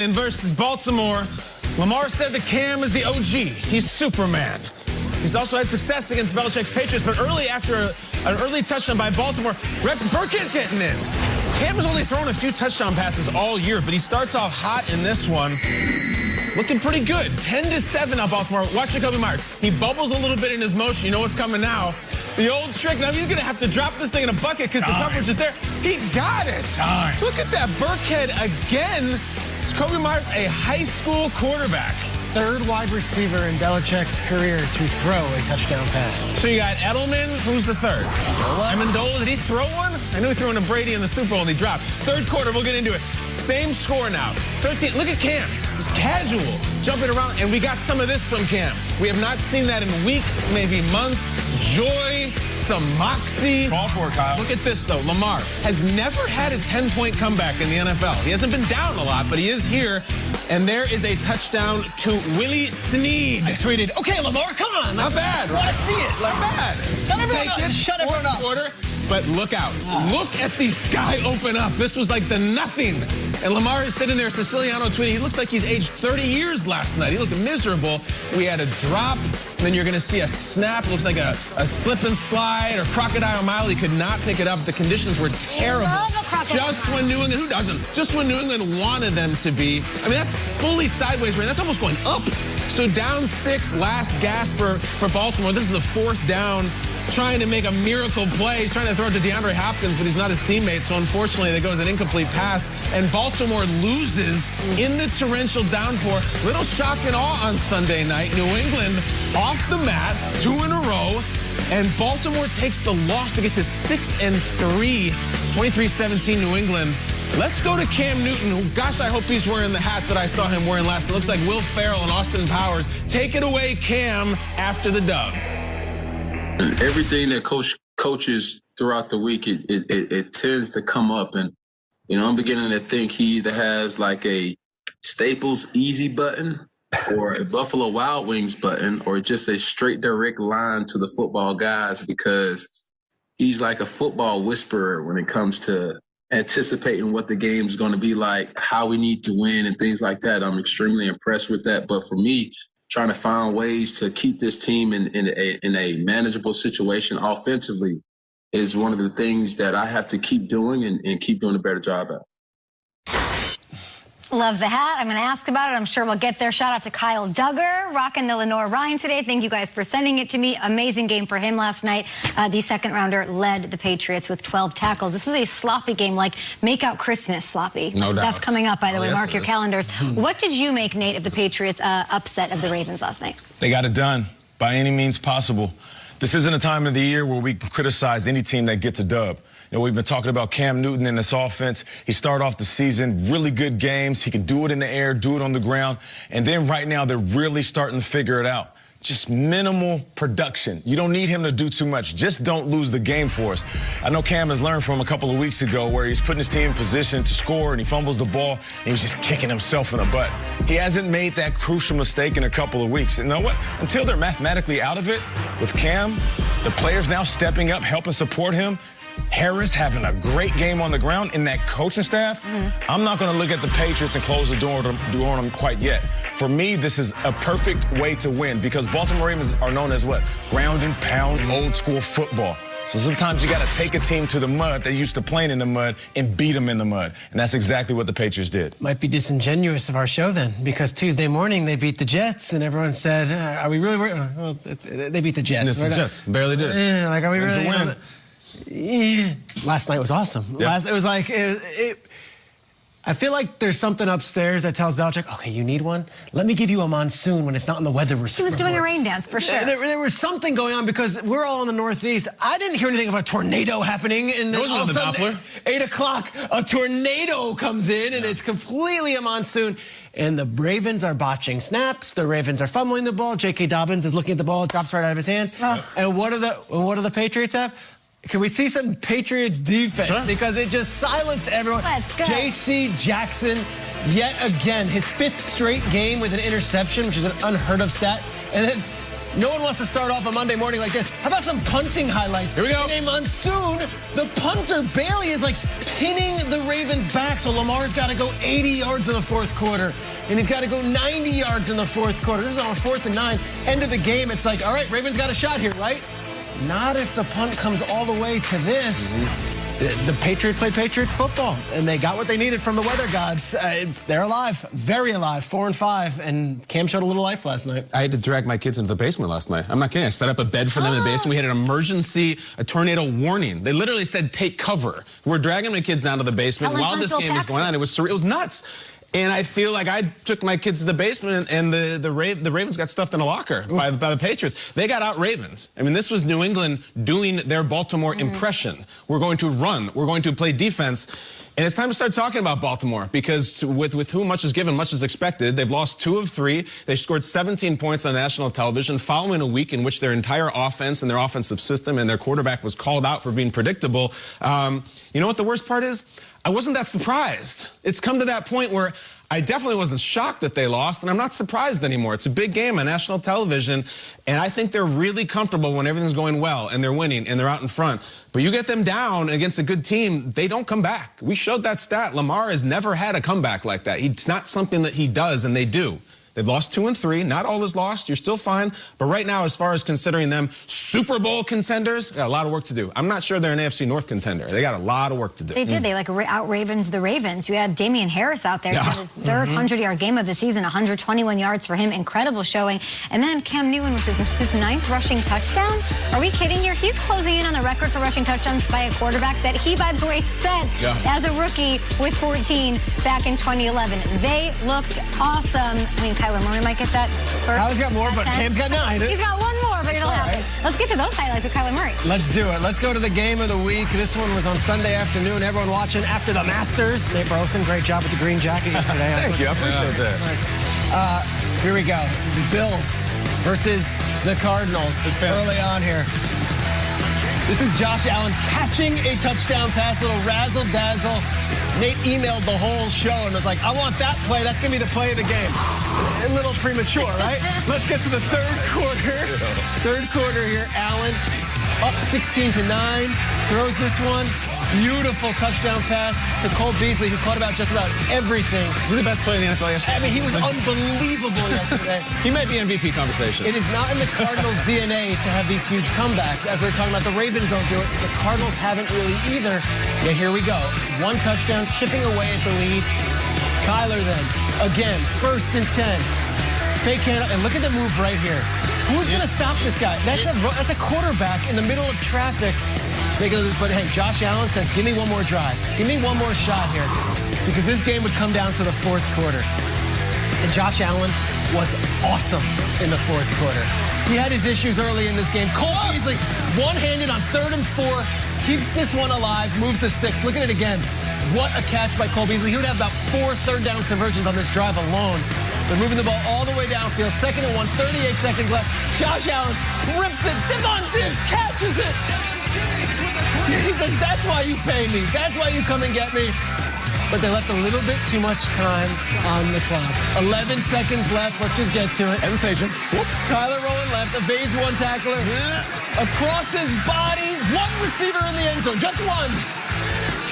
In versus Baltimore, Lamar said that Cam is the OG. He's Superman. He's also had success against Belichick's Patriots, but after an early touchdown by Baltimore, Rex Burkhead getting in. Cam has only thrown a few touchdown passes all year, but he starts off hot in this one. Looking pretty good. 10-7 up Baltimore. Watch Jacoby Myers. He bubbles a little bit in his motion. You know what's coming now. The old trick. Now he's going to have to drop this thing in a bucket because the coverage is there. He got it. Look at that. Burkhead again. Is Jacoby Myers a high school quarterback? Third wide receiver in Belichick's career to throw a touchdown pass. So you got Edelman. Who's the third? Amendola. Did he throw one? I knew he threw one to Brady in the Super Bowl and he dropped. Third quarter, we'll get into it. Same score now. 13. Look at Cam. He's casual, jumping around, and we got some of this from Cam. We have not seen that in weeks, maybe months. Joy, some moxie. Call for it, Kyle. Look at this, though. Lamar has never had a 10-point comeback in the NFL. He hasn't been down a lot, but he is here. And there is a touchdown to Willie Snead. I tweeted, okay, Lamar, come on. Not bad, right? I see it. Not bad. Shut everyone up. Quarter, but look out. Look at the sky open up. This was like the nothing. And Lamar is sitting there. Siciliano tweeting, he looks like he's aged 30 years last night. He looked miserable. We had a drop. And then you're going to see a snap. Looks like a slip and slide or crocodile mile. He could not pick it up. The conditions were terrible. Just when New England, who doesn't? Just when New England wanted them to be. I mean, that's fully sideways, right? That's almost going up. So down 6, last gasp for Baltimore. This is a fourth down. Trying to make a miracle play. He's trying to throw it to DeAndre Hopkins, but he's not his teammate. So unfortunately, there goes an incomplete pass. And Baltimore loses in the torrential downpour. Little shock and awe on Sunday night. New England off the mat, 2 in a row. And Baltimore takes the loss to get to 6-3. 23-17 New England. Let's go to Cam Newton, who, gosh, I hope he's wearing the hat that I saw him wearing last. It looks like Will Ferrell and Austin Powers. Take it away, Cam, after the dub. Everything that coaches throughout the week, it tends to come up. And, you know, I'm beginning to think he either has like a Staples Easy button or a Buffalo Wild Wings button or just a straight direct line to the football guys, because he's like a football whisperer when it comes to anticipating what the game's going to be like, how we need to win and things like that. I'm extremely impressed with that. But for me, trying to find ways to keep this team in a manageable situation offensively is one of the things that I have to keep doing and keep doing a better job at. Love the hat. I'm going to ask about it. I'm sure we'll get there. Shout out to Kyle Duggar, rocking the Lenore Ryan today. Thank you guys for sending it to me. Amazing game for him last night. The second rounder led the Patriots with 12 tackles. This was a sloppy game, like make out Christmas sloppy. No doubt. That's coming up, by the way. Yes, Mark your calendars. What did you make, Nate, of the Patriots' upset of the Ravens last night? They got it done by any means possible. This isn't a time of the year where we can criticize any team that gets a dub. You know, we've been talking about Cam Newton in this offense. He started off the season, really good games. He can do it in the air, do it on the ground. And then right now, they're really starting to figure it out. Just minimal production. You don't need him to do too much. Just don't lose the game for us. I know Cam has learned from a couple of weeks ago where he's putting his team in position to score and he fumbles the ball and he's just kicking himself in the butt. He hasn't made that crucial mistake in a couple of weeks. And you know what? Until they're mathematically out of it with Cam, the players now stepping up, helping support him, Harris having a great game on the ground in that coaching staff, I'm not going to look at the Patriots and close the door on them quite yet. For me, this is a perfect way to win because Baltimore Ravens are known as what? Ground and pound, old school football. So sometimes you got to take a team to the mud. They're used to playing in the mud and beat them in the mud. And that's exactly what the Patriots did. Might be disingenuous of our show then, because Tuesday morning they beat the Jets and everyone said, are we really worried? Well, they beat the Jets. It's the Jets. Barely did. Like, are we really? Last night was awesome. Yep. It was like, I feel like there's something upstairs that tells Belichick, okay, you need one? Let me give you a monsoon when it's not in the weather report. He was doing a rain dance, for sure. There was something going on because we're all in the Northeast. I didn't hear anything of a tornado happening. And there was all of a the sudden, Doppler. 8 o'clock, a tornado comes in, and it's completely a monsoon. And the Ravens are botching snaps. The Ravens are fumbling the ball. J.K. Dobbins is looking at the ball, it drops right out of his hands. And what do the Patriots have? Can we see some Patriots defense? Sure. Because it just silenced everyone. Let's go. J.C. Jackson, yet again, his 5th straight game with an interception, which is an unheard of stat. And then no one wants to start off a Monday morning like this. How about some punting highlights? Here we go. In a monsoon, the punter Bailey is like pinning the Ravens back, so Lamar's got to go 80 yards in the fourth quarter, and he's got to go 90 yards in the fourth quarter. This is on a 4th and 9. End of the game, it's like, all right, Ravens got a shot here, right? Not if the punt comes all the way to this. The Patriots played Patriots football, and they got what they needed from the weather gods. They're alive, very alive, 4-5, and Cam showed a little life last night. I had to drag my kids into the basement last night. I'm not kidding. I set up a bed for them in the basement. We had an emergency, a tornado warning. They literally said, take cover. We're dragging my kids down to the basement while this game was going on. It was nuts. And I feel like I took my kids to the basement, and the Ravens got stuffed in a locker by the Patriots. They got out-Ravens. I mean, this was New England doing their Baltimore impression. We're going to run. We're going to play defense. And it's time to start talking about Baltimore, because with whom much is given, much is expected. They've lost 2 of 3. They scored 17 points on national television following a week in which their entire offense and their offensive system and their quarterback was called out for being predictable. You know what the worst part is? I wasn't that surprised. It's come to that point where I definitely wasn't shocked that they lost, and I'm not surprised anymore. It's a big game on national television, and I think they're really comfortable when everything's going well and they're winning and they're out in front. But you get them down against a good team, they don't come back. We showed that stat. Lamar has never had a comeback like that. It's not something that he does, and they do. They've lost 2 and 3. Not all is lost. You're still fine. But right now, as far as considering them Super Bowl contenders, got a lot of work to do. I'm not sure they're an AFC North contender. They got a lot of work to do. They did. They out-Ravens the Ravens. You had Damian Harris out there. He had his third 100-yard game of the season, 121 yards for him. Incredible showing. And then Cam Newton with his 9th rushing touchdown. Are we kidding you? He's closing in on the record for rushing touchdowns by a quarterback that he, by the way, set as a rookie with 14 back in 2011. They looked awesome. I mean, Kyler Murray might get that first. Kyler's got more, but Cam's got 9. He's got 1 more, but it'll happen. Let's get to those highlights of Kyler Murray. Let's do it. Let's go to the game of the week. This one was on Sunday afternoon. Everyone watching after the Masters. Nate Burleson, great job with the green jacket yesterday. Thank you. I appreciate that. Nice. Here we go. The Bills versus the Cardinals. Early on here. This is Josh Allen catching a touchdown pass, a little razzle-dazzle. Nate emailed the whole show and was like, I want that play. That's going to be the play of the game. A little premature, right? Let's get to the third quarter. Third quarter here. Allen up 16-9. Throws this one. Beautiful touchdown pass to Cole Beasley, who caught about just about everything. Was he the best player in the NFL yesterday? I mean, he was unbelievable yesterday. He might be MVP conversation. It is not in the Cardinals' DNA to have these huge comebacks. As we were talking about, the Ravens don't do it. The Cardinals haven't really either. Yet here we go. 1 touchdown, chipping away at the lead. Kyler then, again, 1st and 10. Fake hand, and look at the move right here. Who's going to stop this guy? That's a quarterback in the middle of traffic. But hey, Josh Allen says, give me 1 more drive. Give me 1 more shot here. Because this game would come down to the 4th quarter. And Josh Allen was awesome in the 4th quarter. He had his issues early in this game. Cole Beasley, one-handed on 3rd and 4, keeps this one alive, moves the sticks. Look at it again. What a catch by Cole Beasley. He would have about 4 third-down conversions on this drive alone. They're moving the ball all the way downfield. 2nd and 1, 38 seconds left. Josh Allen rips it. Stephon Diggs catches it. He says, that's why you pay me. That's why you come and get me. But they left a little bit too much time on the clock. 11 seconds left. Let's just get to it. Hesitation. Whoop. Kyler rolling left, evades 1 tackler. Across his body, 1 receiver in the end zone. Just 1.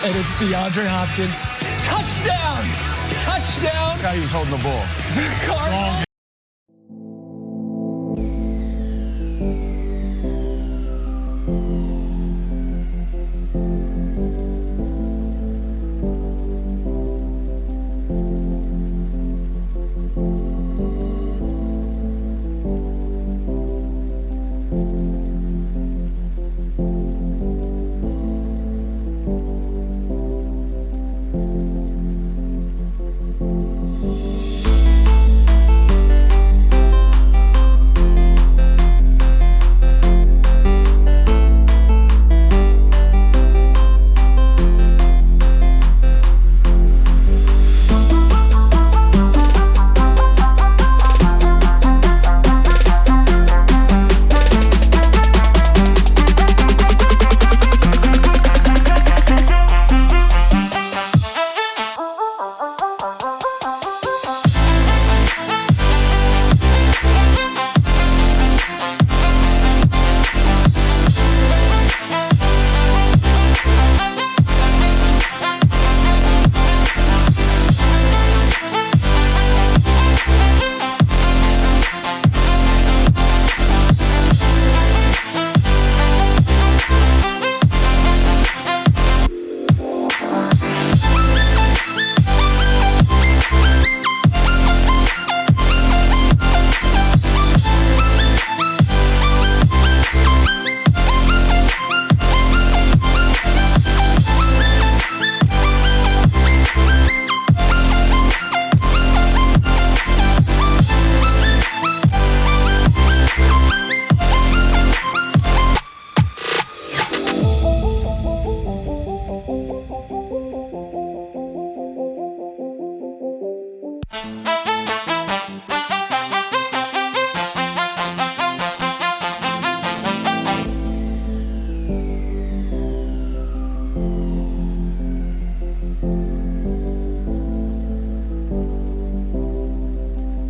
And it's DeAndre Hopkins. Touchdown! Touchdown! Guy, he was holding the ball. Cardinals.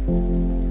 Bye.